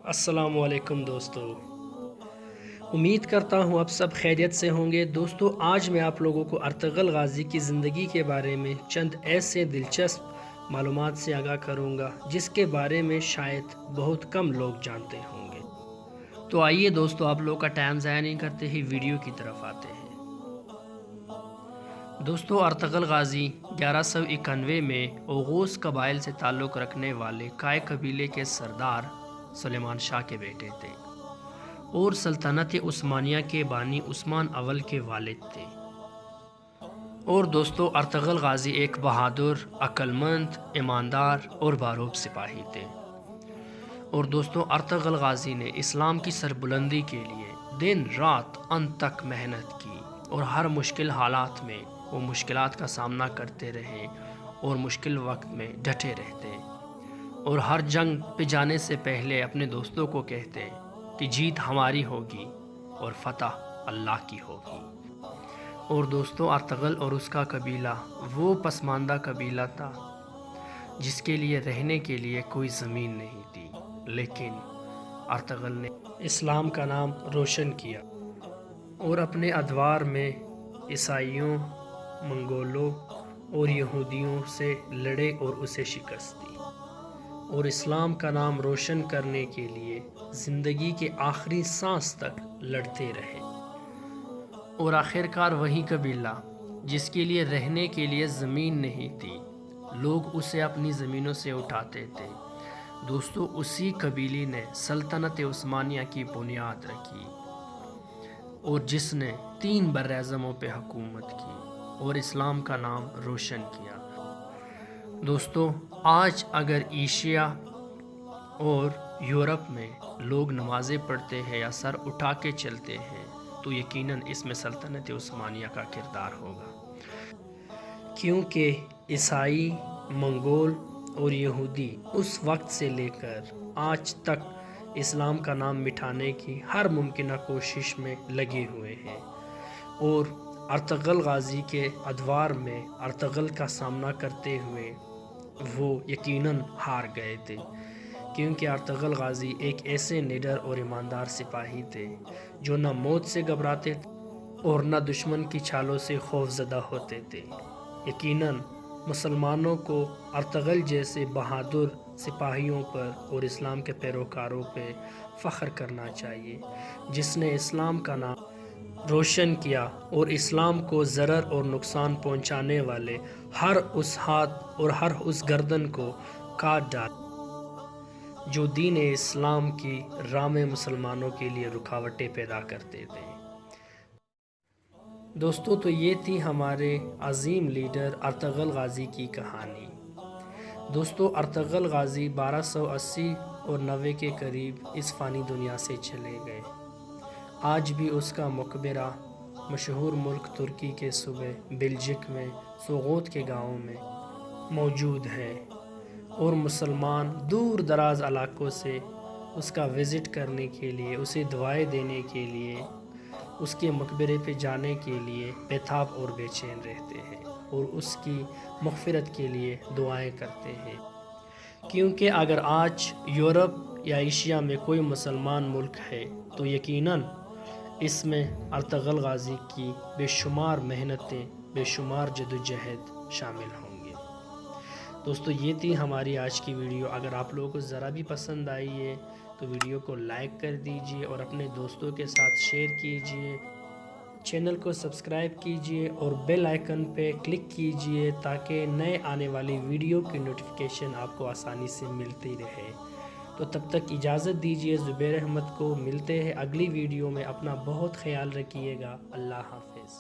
السلام علیکم دوستو، امید کرتا ہوں آپ سب خیریت سے ہوں گے۔ دوستو، آج میں آپ لوگوں کو ارطغرل غازی کی زندگی کے بارے میں چند ایسے دلچسپ معلومات سے آگاہ کروں گا جس کے بارے میں شاید بہت کم لوگ جانتے ہوں گے۔ تو آئیے دوستو، آپ لوگ کا ٹائم ضائع نہیں کرتے ہی ویڈیو کی طرف آتے ہیں۔ دوستو، ارطغرل غازی 1191 میں اوغوز قبائل سے تعلق رکھنے والے کائے قبیلے کے سردار سلیمان شاہ کے بیٹے تھے اور سلطنت عثمانیہ کے بانی عثمان اول کے والد تھے۔ اور دوستو، ارطغرل غازی ایک بہادر، عقل مند، ایماندار اور باروب سپاہی تھے۔ اور دوستو، ارطغرل غازی نے اسلام کی سربلندی کے لیے دن رات انت تک محنت کی اور ہر مشکل حالات میں وہ مشکلات کا سامنا کرتے رہے اور مشکل وقت میں ڈٹے رہتے اور ہر جنگ پہ جانے سے پہلے اپنے دوستوں کو کہتے کہ جیت ہماری ہوگی اور فتح اللہ کی ہوگی۔ اور دوستو، ارطغرل اور اس کا قبیلہ وہ پسماندہ قبیلہ تھا جس کے لیے رہنے کے لیے کوئی زمین نہیں تھی، لیکن ارطغرل نے اسلام کا نام روشن کیا اور اپنے ادوار میں عیسائیوں، منگولوں اور یہودیوں سے لڑے اور اسے شکست دی اور اسلام کا نام روشن کرنے کے لیے زندگی کے آخری سانس تک لڑتے رہے۔ اور آخرکار وہی قبیلہ جس کے لیے رہنے کے لیے زمین نہیں تھی، لوگ اسے اپنی زمینوں سے اٹھاتے تھے۔ دوستو، اسی قبیلے نے سلطنت عثمانیہ کی بنیاد رکھی اور جس نے 3 براعظموں پہ حکومت کی اور اسلام کا نام روشن کیا۔ دوستو، آج اگر ایشیا اور یورپ میں لوگ نمازیں پڑھتے ہیں یا سر اٹھا کے چلتے ہیں تو یقیناً اس میں سلطنت عثمانیہ کا کردار ہوگا، کیونکہ عیسائی، منگول اور یہودی اس وقت سے لے کر آج تک اسلام کا نام مٹھانے کی ہر ممکنہ کوشش میں لگے ہوئے ہیں۔ اور ارطغرل غازی کے ادوار میں ارطغرل کا سامنا کرتے ہوئے وہ یقیناً ہار گئے تھے، کیونکہ ارطغرل غازی ایک ایسے نڈر اور ایماندار سپاہی تھے جو نہ موت سے گھبراتے تھے اور نہ دشمن کی چالوں سے خوف زدہ ہوتے تھے۔ یقیناً مسلمانوں کو ارطغرل جیسے بہادر سپاہیوں پر اور اسلام کے پیروکاروں پہ فخر کرنا چاہیے، جس نے اسلام کا نام روشن کیا اور اسلام کو ضرر اور نقصان پہنچانے والے ہر اس ہاتھ اور ہر اس گردن کو کاٹ ڈالا جو دین اسلام کی راہ میں مسلمانوں کے لیے رکاوٹیں پیدا کرتے تھے۔ دوستو، تو یہ تھی ہمارے عظیم لیڈر ارطغرل غازی کی کہانی۔ دوستو، ارطغرل غازی 1280 اور 90 کے قریب اس فانی دنیا سے چلے گئے۔ آج بھی اس کا مقبرہ مشہور ملک ترکی کے صوبے بلجک میں سوغوت کے گاؤں میں موجود ہے اور مسلمان دور دراز علاقوں سے اس کا وزٹ کرنے کے لیے، اسے دعائیں دینے کے لیے، اس کے مقبرے پہ جانے کے لیے بے تاب اور بے چین رہتے ہیں اور اس کی مغفرت کے لیے دعائیں کرتے ہیں، کیونکہ اگر آج یورپ یا ایشیا میں کوئی مسلمان ملک ہے تو یقیناً اس میں ارطغرل غازی کی بے شمار محنتیں، بے شمار جدوجہد شامل ہوں گے۔ دوستو، یہ تھی ہماری آج کی ویڈیو۔ اگر آپ لوگوں کو ذرا بھی پسند آئی ہے تو ویڈیو کو لائک کر دیجئے اور اپنے دوستوں کے ساتھ شیئر کیجئے، چینل کو سبسکرائب کیجئے اور بیل آئیکن پہ کلک کیجئے تاکہ نئے آنے والی ویڈیو کی نوٹیفیکیشن آپ کو آسانی سے ملتی رہے۔ تو تب تک اجازت دیجئے، زبیر احمد کو ملتے ہیں اگلی ویڈیو میں۔ اپنا بہت خیال رکھیے گا۔ اللہ حافظ۔